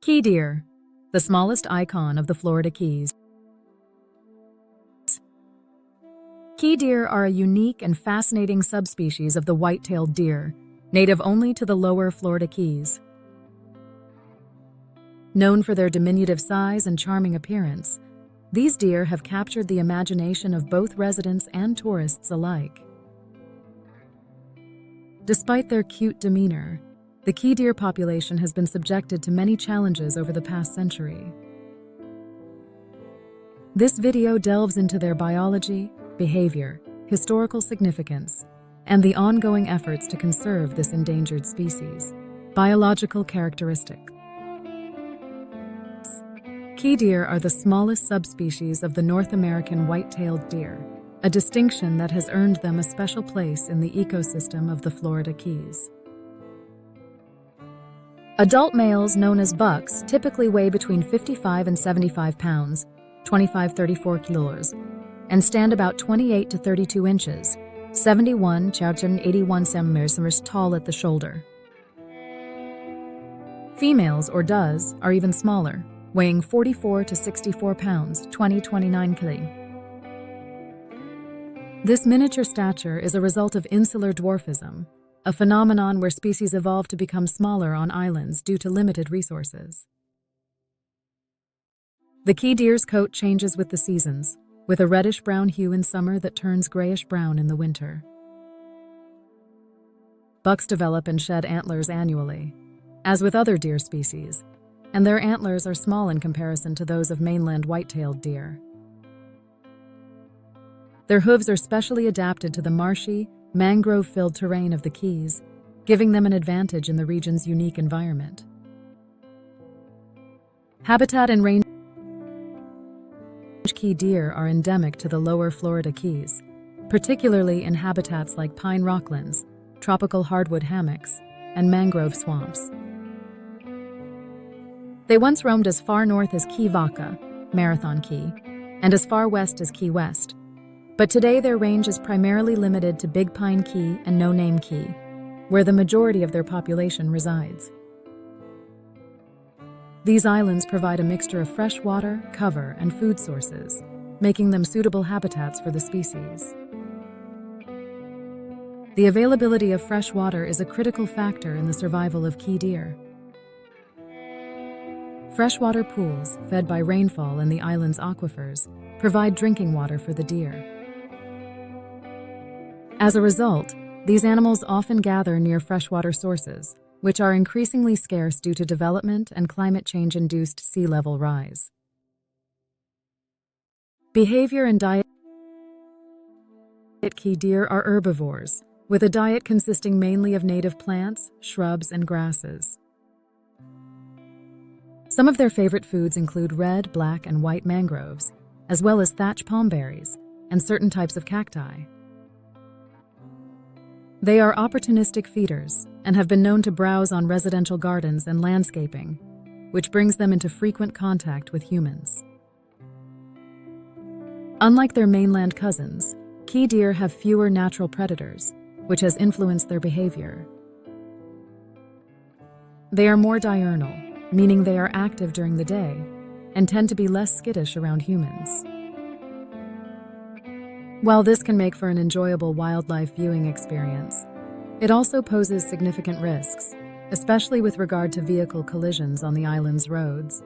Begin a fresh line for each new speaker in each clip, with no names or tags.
Key deer, the smallest icon of the Florida Keys. Key deer are a unique and fascinating subspecies of the white-tailed deer, native only to the lower Florida Keys. Known for their diminutive size and charming appearance, these deer have captured the imagination of both residents and tourists alike. Despite their cute demeanor, the key deer population has been subjected to many challenges over the past century. This video delves into their biology, behavior, historical significance, and the ongoing efforts to conserve this endangered species. Biological characteristics. Key deer are the smallest subspecies of the North American white-tailed deer, a distinction that has earned them a special place in the ecosystem of the Florida Keys. Adult males, known as bucks, typically weigh between 55 and 75 pounds, 25-34 kilos, and stand about 28 to 32 inches, 71 to 81 centimeters tall at the shoulder. Females, or does, are even smaller, weighing 44 to 64 pounds, 20-29 kilos. This miniature stature is a result of insular dwarfism, a phenomenon where species evolve to become smaller on islands due to limited resources. The key deer's coat changes with the seasons, with a reddish-brown hue in summer that turns grayish-brown in the winter. Bucks develop and shed antlers annually, as with other deer species, and their antlers are small in comparison to those of mainland white-tailed deer. Their hooves are specially adapted to the marshy, mangrove-filled terrain of the Keys, giving them an advantage in the region's unique environment. Habitat and range. Key deer are endemic to the lower Florida Keys, particularly in habitats like pine rocklands, tropical hardwood hammocks, and mangrove swamps. They once roamed as far north as Key Vaca, Marathon Key, and as far west as Key West, but today their range is primarily limited to Big Pine Key and No Name Key, where the majority of their population resides. These islands provide a mixture of fresh water, cover, and food sources, making them suitable habitats for the species. The availability of fresh water is a critical factor in the survival of key deer. Freshwater pools, fed by rainfall and the island's aquifers, provide drinking water for the deer. As a result, these animals often gather near freshwater sources, which are increasingly scarce due to development and climate change-induced sea level rise. Behavior and diet. Key deer are herbivores, with a diet consisting mainly of native plants, shrubs, and grasses. Some of their favorite foods include red, black, and white mangroves, as well as thatch palm berries and certain types of cacti. They are opportunistic feeders and have been known to browse on residential gardens and landscaping, which brings them into frequent contact with humans. Unlike their mainland cousins, key deer have fewer natural predators, which has influenced their behavior. They are more diurnal, meaning they are active during the day and tend to be less skittish around humans. While this can make for an enjoyable wildlife viewing experience, it also poses significant risks, especially with regard to vehicle collisions on the island's roads.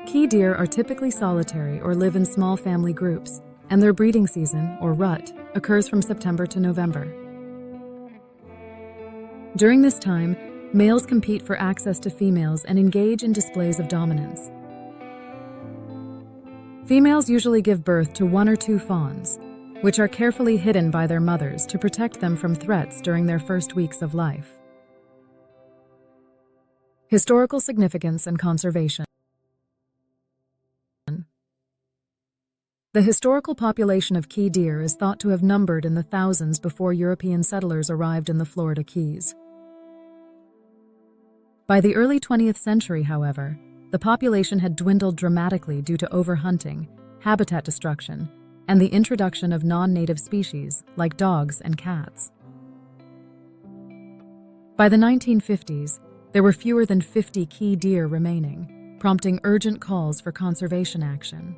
Key deer are typically solitary or live in small family groups, and their breeding season, or rut, occurs from September to November. During this time, males compete for access to females and engage in displays of dominance. Females usually give birth to 1 or 2 fawns, which are carefully hidden by their mothers to protect them from threats during their first weeks of life. Historical significance and conservation. The historical population of key deer is thought to have numbered in the thousands before European settlers arrived in the Florida Keys. By the early 20th century, however, the population had dwindled dramatically due to overhunting, habitat destruction, and the introduction of non-native species like dogs and cats. By the 1950s, There were fewer than 50 key deer remaining, prompting urgent calls for conservation action.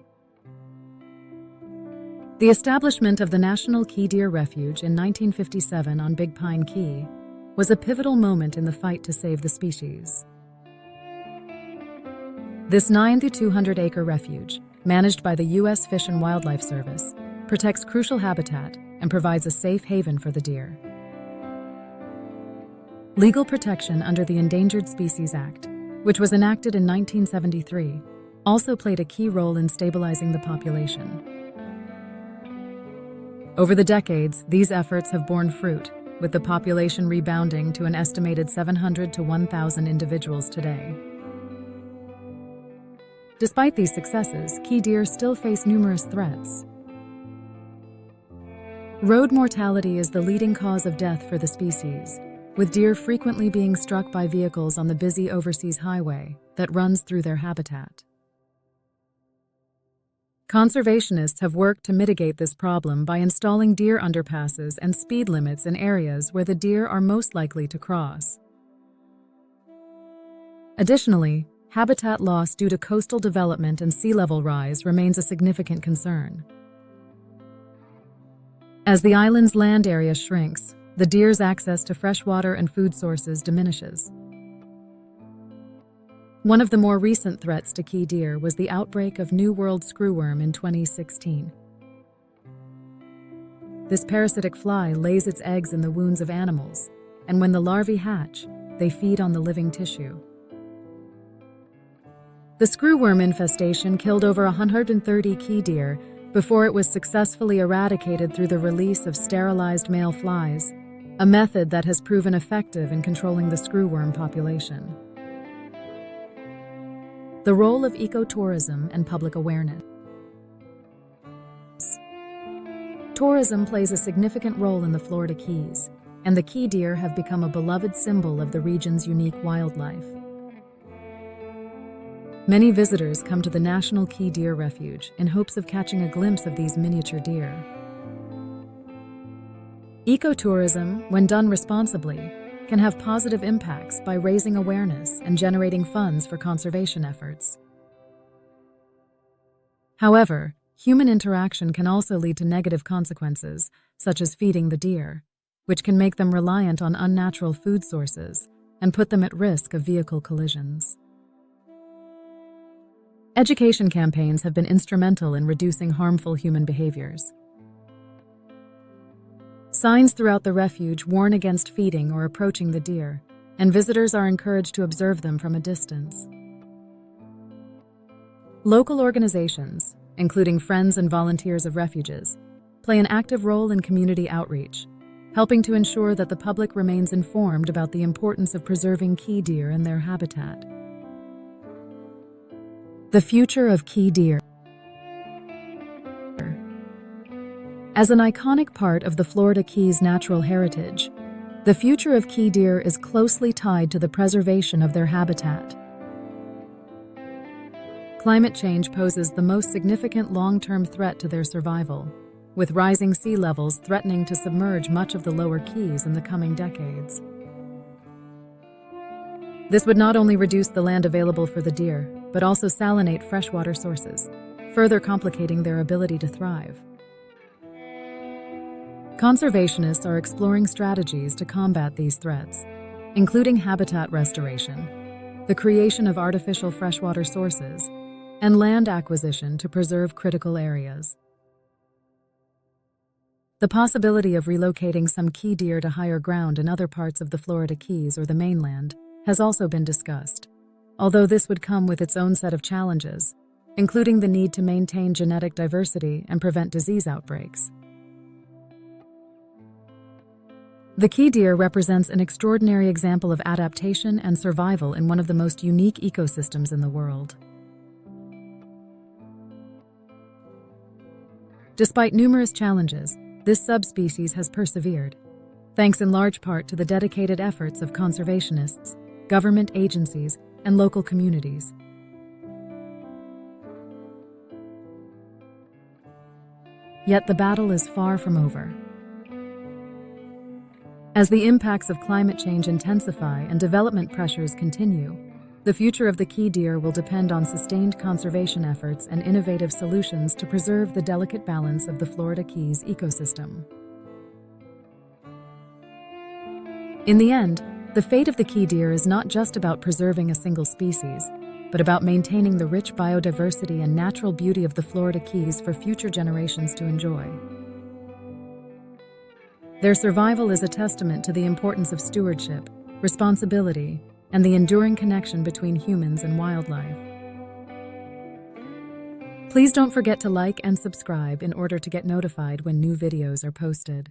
The establishment of the National Key Deer Refuge in 1957 on Big Pine Key was a pivotal moment in the fight to save the species. This 9,200-acre refuge, managed by the U.S. Fish and Wildlife Service, protects crucial habitat and provides a safe haven for the deer. Legal protection under the Endangered Species Act, which was enacted in 1973, also played a key role in stabilizing the population. Over the decades, these efforts have borne fruit, with the population rebounding to an estimated 700 to 1,000 individuals today. Despite these successes, key deer still face numerous threats. Road mortality is the leading cause of death for the species, with deer frequently being struck by vehicles on the busy overseas highway that runs through their habitat. Conservationists have worked to mitigate this problem by installing deer underpasses and speed limits in areas where the deer are most likely to cross. Additionally, habitat loss due to coastal development and sea level rise remains a significant concern. As the island's land area shrinks, the deer's access to fresh water and food sources diminishes. One of the more recent threats to key deer was the outbreak of New World screwworm in 2016. This parasitic fly lays its eggs in the wounds of animals, and when the larvae hatch, they feed on the living tissue. The screwworm infestation killed over 130 key deer before it was successfully eradicated through the release of sterilized male flies, a method that has proven effective in controlling the screwworm population. The role of ecotourism and public awareness. Tourism plays a significant role in the Florida Keys, and the key deer have become a beloved symbol of the region's unique wildlife. Many visitors come to the National Key Deer Refuge in hopes of catching a glimpse of these miniature deer. Ecotourism, when done responsibly, can have positive impacts by raising awareness and generating funds for conservation efforts. However, human interaction can also lead to negative consequences, such as feeding the deer, which can make them reliant on unnatural food sources and put them at risk of vehicle collisions. Education campaigns have been instrumental in reducing harmful human behaviors. Signs throughout the refuge warn against feeding or approaching the deer, and visitors are encouraged to observe them from a distance. Local organizations, including Friends and Volunteers of Refuges, play an active role in community outreach, helping to ensure that the public remains informed about the importance of preserving key deer and their habitat. The future of key deer. As an iconic part of the Florida Keys' natural heritage, the future of key deer is closely tied to the preservation of their habitat. Climate change poses the most significant long-term threat to their survival, with rising sea levels threatening to submerge much of the lower Keys in the coming decades. This would not only reduce the land available for the deer, but also salinate freshwater sources, further complicating their ability to thrive. Conservationists are exploring strategies to combat these threats, including habitat restoration, the creation of artificial freshwater sources, and land acquisition to preserve critical areas. The possibility of relocating some key deer to higher ground in other parts of the Florida Keys or the mainland has also been discussed, although this would come with its own set of challenges, including the need to maintain genetic diversity and prevent disease outbreaks. The key deer represents an extraordinary example of adaptation and survival in one of the most unique ecosystems in the world. Despite numerous challenges, this subspecies has persevered, thanks in large part to the dedicated efforts of conservationists, government agencies, and local communities. Yet the battle is far from over. As the impacts of climate change intensify and development pressures continue, the future of the key deer will depend on sustained conservation efforts and innovative solutions to preserve the delicate balance of the Florida Keys ecosystem. In the end, the fate of the key deer is not just about preserving a single species, but about maintaining the rich biodiversity and natural beauty of the Florida Keys for future generations to enjoy. Their survival is a testament to the importance of stewardship, responsibility, and the enduring connection between humans and wildlife. Please don't forget to like and subscribe in order to get notified when new videos are posted.